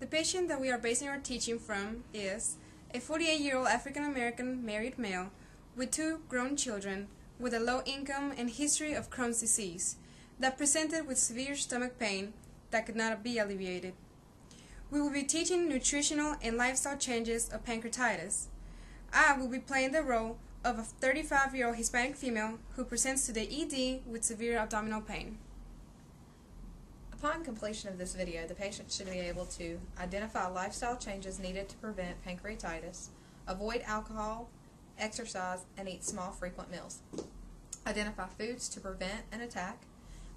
The patient that we are basing our teaching from is a 48-year-old African-American married male with 2 grown children with a low income and history of Crohn's disease that presented with severe stomach pain that could not be alleviated. We will be teaching nutritional and lifestyle changes of pancreatitis. I will be playing the role of a 35-year-old Hispanic female who presents to the ED with severe abdominal pain. Upon completion of this video, the patient should be able to identify lifestyle changes needed to prevent pancreatitis, avoid alcohol, exercise, and eat small, frequent meals. Identify foods to prevent an attack.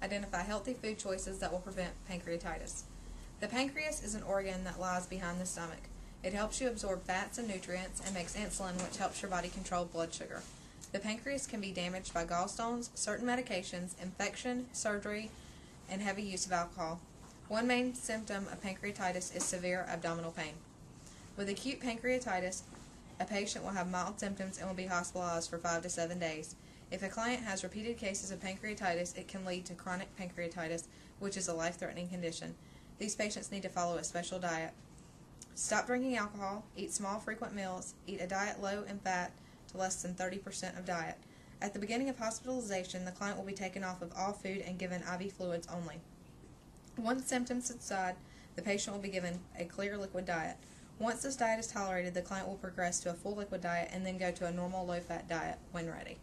Identify healthy food choices that will prevent pancreatitis. The pancreas is an organ that lies behind the stomach. It helps you absorb fats and nutrients and makes insulin, which helps your body control blood sugar. The pancreas can be damaged by gallstones, certain medications, infection, surgery, and heavy use of alcohol. One main symptom of pancreatitis is severe abdominal pain. With acute pancreatitis, a patient will have mild symptoms and will be hospitalized for 5 to 7 days. If a client has repeated cases of pancreatitis, it can lead to chronic pancreatitis, which is a life-threatening condition. These patients need to follow a special diet. Stop drinking alcohol, eat small, frequent meals, eat a diet low in fat to less than 30% of diet. At the beginning of hospitalization, the client will be taken off of all food and given IV fluids only. Once symptoms subside, the patient will be given a clear liquid diet. Once this diet is tolerated, the client will progress to a full liquid diet and then go to a normal low-fat diet when ready.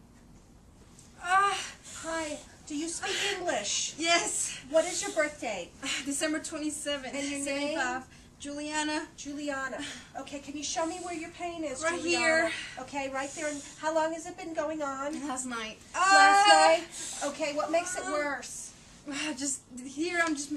Hi, do you speak English? Yes. What is your birth date? December 27th, And your 75. Juliana. Juliana. Okay, can you show me where your pain is, Right Juliana? here. Okay, right there. And how long has it been going on? Last night. Last night? Okay, what makes it worse? Just here, I'm just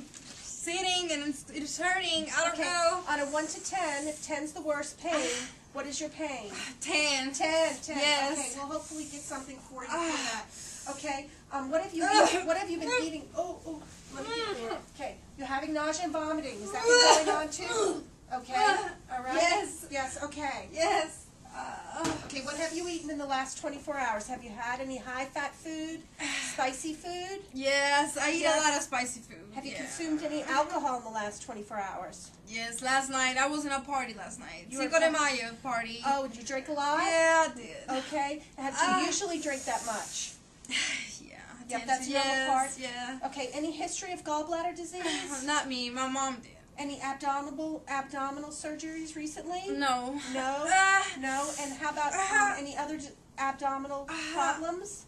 sitting and it's hurting. I don't Okay, know. on a 1 to 10, if 10's the worst pain, what is your pain? 10. 10. Yes. Okay, we'll hopefully get something for you for that. Okay, what have you eaten? What have you been eating? Oh, let me get there. Okay, you're having nausea and vomiting. Is that been going on too? Okay, all right. Yes. Yes. Okay. Yes. Okay, what have you eaten in the last 24 hours? Have you had any high-fat food, spicy food? Yes, I eat Yes. a lot of spicy food. Have you Yeah. consumed any alcohol in the last 24 hours? Yes, last night. I was in a party last night. You were Cinco de at- Mayo party. Oh, did you drink a lot? Yeah, I did. Okay, and do you usually drink that much? Yeah. I Yep, did. that's a normal part. Yeah. Okay, any history of gallbladder disease? Not me. My mom did. Any abdominal surgeries recently? No. No? No? And how about any other abdominal problems?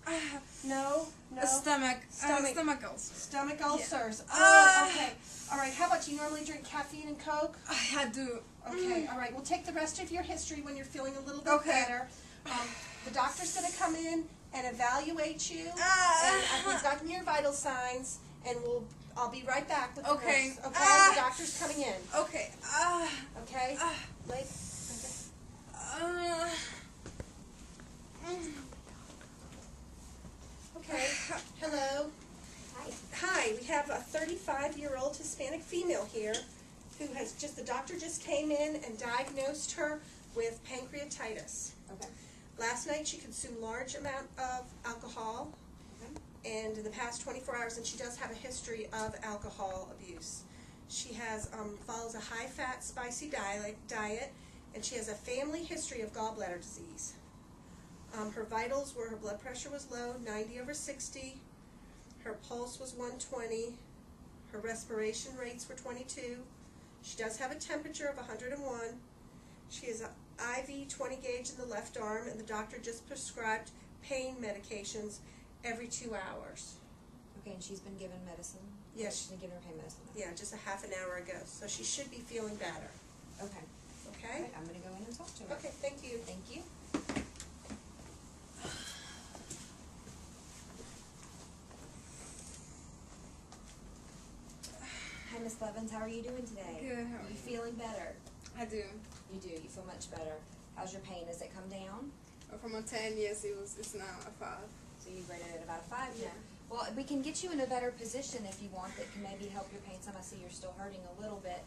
No? No? Stomach ulcer. Stomach ulcers. Yeah. Oh, okay. All right, how about you normally drink caffeine and Coke? I do. Okay, all right. We'll take the rest of your history when you're feeling a little bit Okay. better. The doctor's going to come in and evaluate you. Ah. And we've gotten your vital signs, and I'll be right back with the Okay. nurse. Okay, the doctor's coming in. Okay. Okay? Wait. Okay. Hello. Hi. We have a 35-year-old Hispanic female here who the doctor just came in and diagnosed her with pancreatitis. Okay. Last night she consumed large amount of alcohol and in the past 24 hours, and she does have a history of alcohol abuse. She follows a high-fat, spicy diet, and she has a family history of gallbladder disease. Her vitals were her blood pressure was low, 90/60. Her pulse was 120. Her respiration rates were 22. She does have a temperature of 101. She has an IV 20 gauge in the left arm, and the doctor just prescribed pain medications every 2 hours. Okay, and she's been given medicine? Yes. She's been given her pain medicine? Yeah, just a half an hour ago. So she should be feeling better. Okay. Okay? All right, I'm going to go in and talk to her. Okay, thank you. Thank you. Hi, Miss Blevins. How are you doing today? Good. How Are you feeling better? I do. You do. You feel much better. How's your pain? Has it come down? From a 10, yes, it's now a 5. So you rated it about a 5? Yeah. Well, we can get you in a better position if you want that can maybe help your pain some. I see you're still hurting a little bit.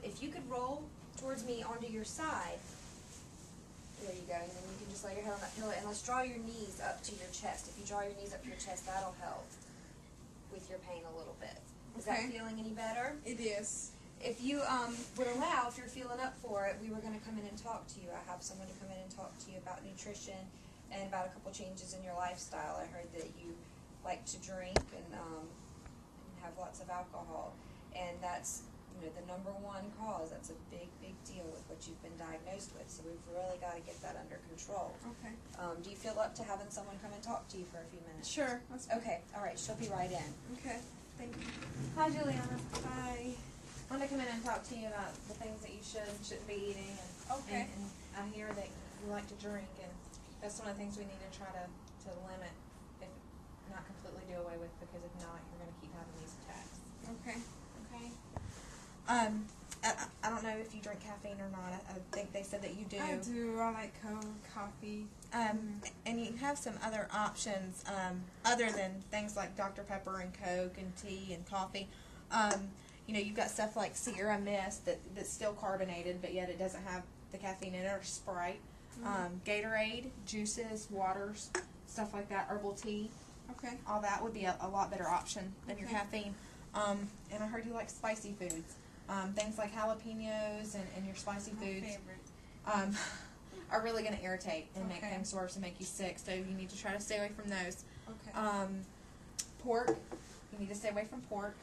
If you could roll towards me onto your side. There you go. And then you can just lay your head on that pillow. And let's draw your knees up to your chest. If you draw your knees up to your chest, that'll help with your pain a little bit. Is that Okay. feeling any better? It is. if you would allow, if you're feeling up for it, we were going to come in and talk to you. I have someone to come in and talk to you about nutrition and about a couple changes in your lifestyle. I heard that you like to drink and have lots of alcohol, and that's the number one cause. That's a big deal with what you've been diagnosed with. So we've really got to get that under control. Okay. Do you feel up to having someone come and talk to you for a few minutes? Sure. That's fine. Okay. All right. She'll be right in. Okay. Thank you. Hi, Juliana. Bye. I wanted to come in and talk to you about the things that you should and shouldn't be eating. Okay. And I hear that you like to drink, and that's one of the things we need to try to limit, if not completely do away with, because if not, you're going to keep having these attacks. Okay. Okay. I don't know if you drink caffeine or not. I think they said that you do. I do. I like coffee. And you have some other options other than things like Dr. Pepper and Coke and tea and coffee. You've got stuff like Sierra Mist that's still carbonated, but yet it doesn't have the caffeine in it, or Sprite. Gatorade, juices, waters, stuff like that, herbal tea. Okay. All that would be a lot better option than your Okay. caffeine. And I heard you like spicy foods. Things like jalapenos and your spicy My foods favorite. are really going to irritate and make Okay. things worse and make you sick. So you need to try to stay away from those. Okay. Pork, you need to stay away from pork.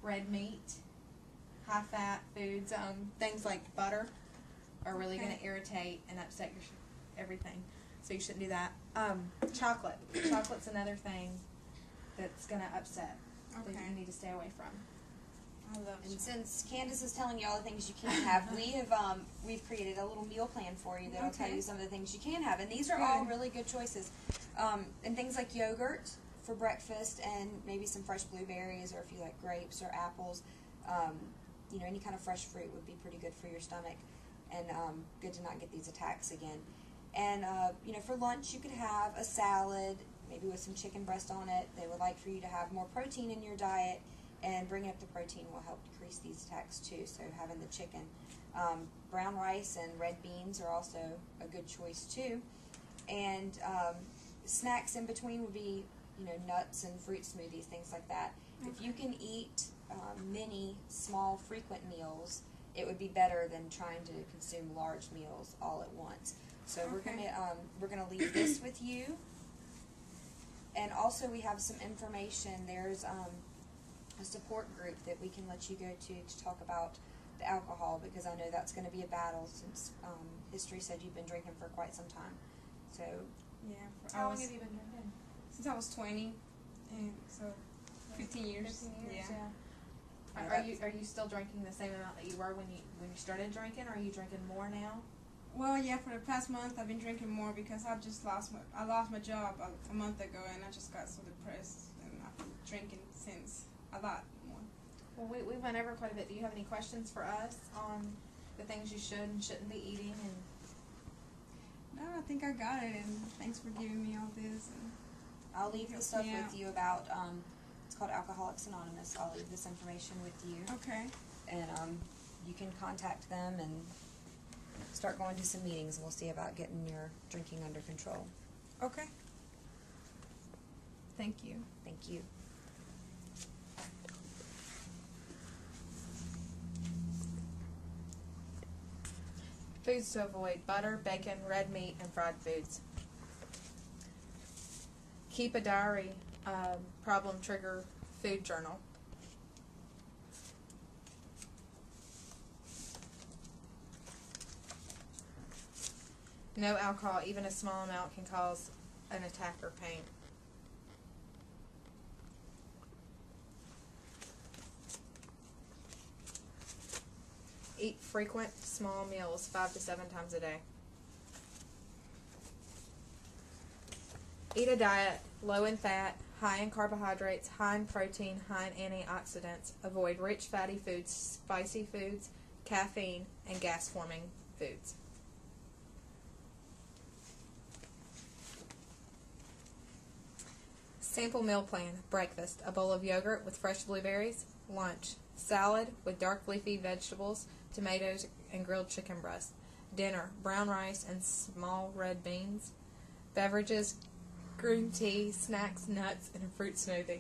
Red meat, high-fat foods, things like butter are really Okay. going to irritate and upset your everything. So you shouldn't do that. Chocolate. Chocolate's another thing that's going to upset that Okay. you need to stay away from. I love And chocolate. since Candace is telling you all the things you can't have, we've created a little meal plan for you that'll tell Okay. you some of the things you can have, and these are all Good. really good choices. And things like yogurt for breakfast, and maybe some fresh blueberries, or if you like grapes or apples, any kind of fresh fruit would be pretty good for your stomach, and good to not get these attacks again. And for lunch you could have a salad, maybe with some chicken breast on it. They would like for you to have more protein in your diet, and bringing up the protein will help decrease these attacks too. So having the chicken, brown rice and red beans are also a good choice too. And snacks in between would be nuts and fruit smoothies, things like that. If you can eat many small frequent meals, it would be better than trying to consume large meals all at once. So Okay. we're gonna leave this with you. And also we have some information. There's a support group that we can let you go to talk about the alcohol, because I know that's going to be a battle since history said you've been drinking for quite some time. So Yeah. How long have you been drinking? Since I was 20, and so 15 years. 15 years, Yeah. Are you still drinking the same amount that you were when you started drinking, or are you drinking more now? Well, yeah. For the past month, I've been drinking more because I lost my job a month ago, and I just got so depressed, and I've been drinking since a lot more. Well, we went over quite a bit. Do you have any questions for us on the things you should and shouldn't be eating? And No, I think I got it, and thanks for giving me all this. And I'll leave the stuff Yeah. with you about, it's called Alcoholics Anonymous. I'll leave this information with you, okay. and you can contact them and start going to some meetings, and we'll see about getting your drinking under control. Okay. Thank you. Thank you. foods to avoid: butter, bacon, red meat, and fried foods. Keep a diary, problem trigger food journal. No alcohol, even a small amount, can cause an attack or pain. Eat frequent small meals 5 to 7 times a day. Eat a diet low in fat, high in carbohydrates, high in protein, high in antioxidants. Avoid rich fatty foods, spicy foods, caffeine, and gas-forming foods. Sample meal plan: breakfast, a bowl of yogurt with fresh blueberries. Lunch, salad with dark leafy vegetables, tomatoes, and grilled chicken breast. Dinner, brown rice and small red beans. Beverages, green tea, snacks, nuts, and a fruit smoothie.